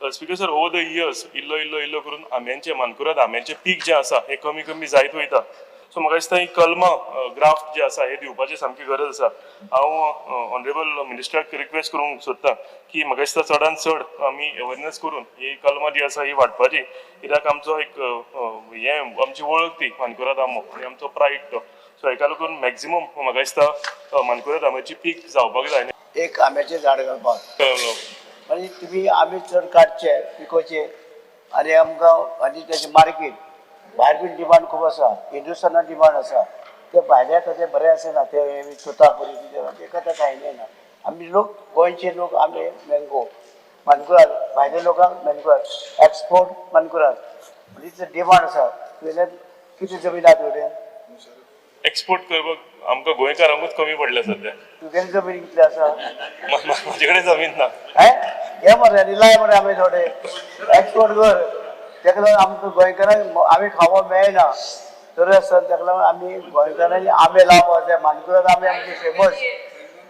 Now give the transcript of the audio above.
Speaker sir, over the years इल्लो इल्लो इल्लो करून आंब्यांचे मानकुराद आंब्यांचे पीक जे आसा हे कमी कमी जायत वयता. सो म्हाका दिसता ही कलमां ग्राफ्ट जे आसा हे दिवपाची सामकी गरज आसा. हांव ऑनरेबल मिनिस्टराक रिक्वेस्ट करूंक सोदतां की म्हाका दिसता चडांत चड आमी अवेरनेस करून ही कलमां जी आसा ही वाडपाची, कित्याक आमचो एक हे आमची वळख ती मानकुराद आंबो आनी आमचो प्रायड तो. सो हेका लागून मॅक्झिमम म्हाका दिसता मानकुराद आंब्याची पीक जावपाक जाय. एक आंब्याचे झाड घालपाक म्हणजे तुम्ही आंबे चड काडचे पिकोवचे आनी आमकां आनी त्याचे मार्केट भायर बीन डिमांड खूब आसा. हिंदुस्थानात डिमांड आसा. ते भायल्या खातीर बरें आसना ते तोतापुरी तेका ते खायना ना. आमी लोक गोंयचे लोक आंबे मँगो मानकुराद भायल्या लोकांक मँगोराद एक्सपोर्ट मानकुराद म्हणजे डिमांड आसा. किती जमीन आहा तुगेले? एक्सपोर्ट करपाक आमकां गोंयकारांकूच कमी पडल्या सध्या. तुगेली जमीन कितली आसा? म्हाजे कडेन जमीन ना. घे मरे लाय मरे आंबे थोडे एक्सपोर्ट कर. तेका लागून आमकां गोंयकारांक आंबे खावपाक मेळना तर आसता. तेका लागून आमी गोंयकारांनी आंबे लावपाक जाय. मानकुराद आंबे आमचे फेमस.